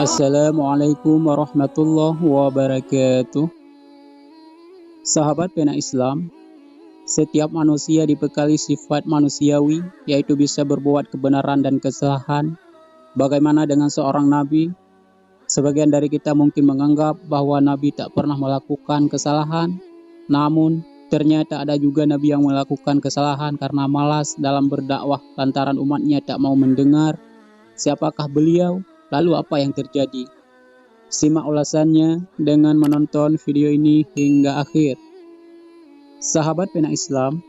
Assalamualaikum warahmatullahi wabarakatuh. Sahabat pena Islam, setiap manusia dibekali sifat manusiawi, yaitu bisa berbuat kebenaran dan kesalahan. Bagaimana dengan seorang nabi? Sebagian dari kita mungkin menganggap bahwa nabi tak pernah melakukan kesalahan. Namun, ternyata ada juga nabi yang melakukan kesalahan karena malas dalam berdakwah lantaran umatnya tak mau mendengar. Siapakah beliau? Lalu apa yang terjadi? Simak ulasannya dengan menonton video ini hingga akhir. Sahabat pena Islam,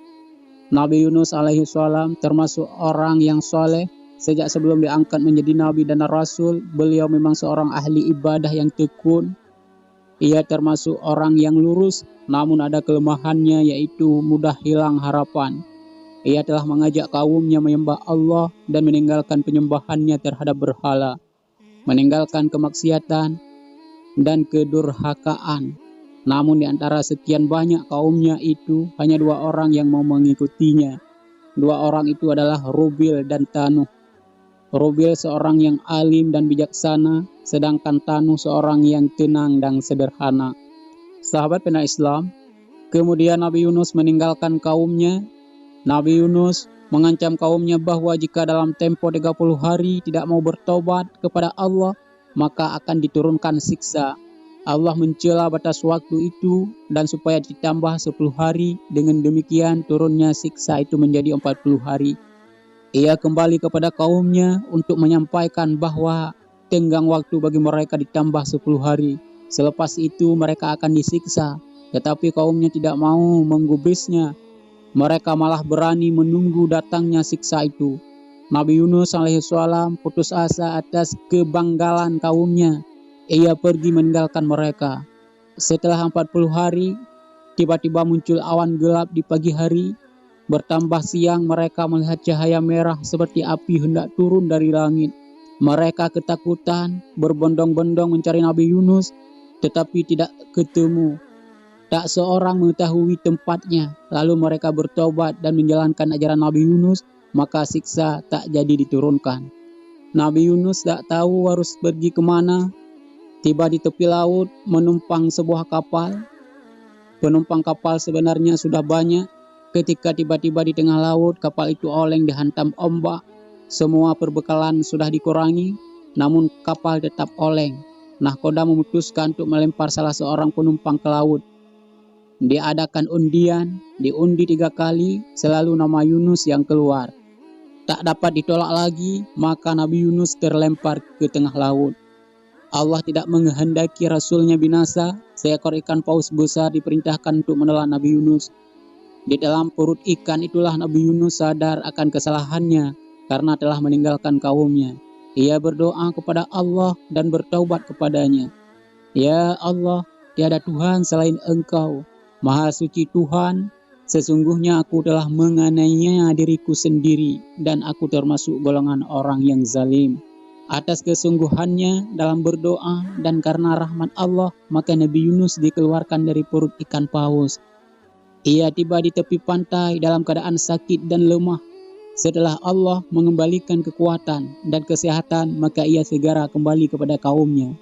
Nabi Yunus alaihi salam termasuk orang yang soleh. Sejak sebelum diangkat menjadi nabi dan rasul, beliau memang seorang ahli ibadah yang tekun. Ia termasuk orang yang lurus, namun ada kelemahannya, yaitu mudah hilang harapan. Ia telah mengajak kaumnya menyembah Allah dan meninggalkan penyembahannya terhadap berhala, meninggalkan kemaksiatan dan kedurhakaan. Namun di antara sekian banyak kaumnya itu, hanya 2 orang yang mau mengikutinya. 2 orang itu adalah Rubil dan Tanuh. Rubil seorang yang alim dan bijaksana, sedangkan Tanuh seorang yang tenang dan sederhana. Sahabat pena Islam, kemudian Nabi Yunus meninggalkan kaumnya. Nabi Yunus mengancam kaumnya bahwa jika dalam tempo 30 hari tidak mau bertobat kepada Allah, maka akan diturunkan siksa. Allah mencela batas waktu itu dan supaya ditambah 10 hari, dengan demikian turunnya siksa itu menjadi 40 hari. Ia kembali kepada kaumnya untuk menyampaikan bahwa tenggang waktu bagi mereka ditambah 10 hari. Selepas itu mereka akan disiksa, tetapi kaumnya tidak mau menggubrisnya. Mereka malah berani menunggu datangnya siksa itu. Nabi Yunus alaihissalam putus asa atas kebanggalan kaumnya. Ia pergi meninggalkan mereka. Setelah 40 hari, tiba-tiba muncul awan gelap di pagi hari. Bertambah siang, mereka melihat cahaya merah seperti api hendak turun dari langit. Mereka ketakutan, berbondong-bondong mencari Nabi Yunus, tetapi tidak ketemu. Tak seorang mengetahui tempatnya. Lalu mereka bertobat dan menjalankan ajaran Nabi Yunus, maka siksa tak jadi diturunkan. Nabi Yunus tak tahu harus pergi kemana. Tiba di tepi laut menumpang sebuah kapal. Penumpang kapal sebenarnya sudah banyak. Ketika tiba-tiba di tengah laut, kapal itu oleng dihantam ombak. Semua perbekalan sudah dikurangi, namun kapal tetap oleng. Nahkoda memutuskan untuk melempar salah seorang penumpang ke laut. Diadakan undian, diundi 3 kali, selalu nama Yunus yang keluar. Tak dapat ditolak lagi, maka Nabi Yunus terlempar ke tengah laut. Allah tidak menghendaki rasulnya binasa. Seekor ikan paus besar diperintahkan untuk menelan Nabi Yunus. Di dalam perut ikan itulah Nabi Yunus sadar akan kesalahannya karena telah meninggalkan kaumnya. Ia berdoa kepada Allah dan bertaubat kepadanya. Ya Allah, tiada Tuhan selain Engkau. Maha suci Tuhan, sesungguhnya aku telah menganiaya diriku sendiri dan aku termasuk golongan orang yang zalim. Atas kesungguhannya dalam berdoa dan karena rahmat Allah, maka Nabi Yunus dikeluarkan dari perut ikan paus. Ia tiba di tepi pantai dalam keadaan sakit dan lemah. Setelah Allah mengembalikan kekuatan dan kesehatan, maka ia segera kembali kepada kaumnya.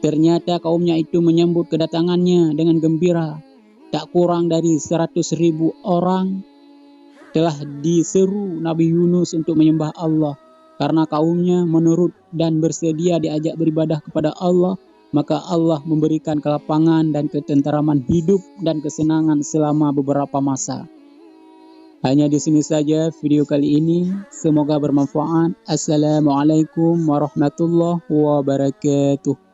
Ternyata kaumnya itu menyambut kedatangannya dengan gembira. Tak kurang dari 100.000 orang telah diseru Nabi Yunus untuk menyembah Allah. Karena kaumnya menurut dan bersedia diajak beribadah kepada Allah, maka Allah memberikan kelapangan dan ketenteraman hidup dan kesenangan selama beberapa masa. Hanya di sini saja video kali ini. Semoga bermanfaat. Assalamualaikum warahmatullahi wabarakatuh.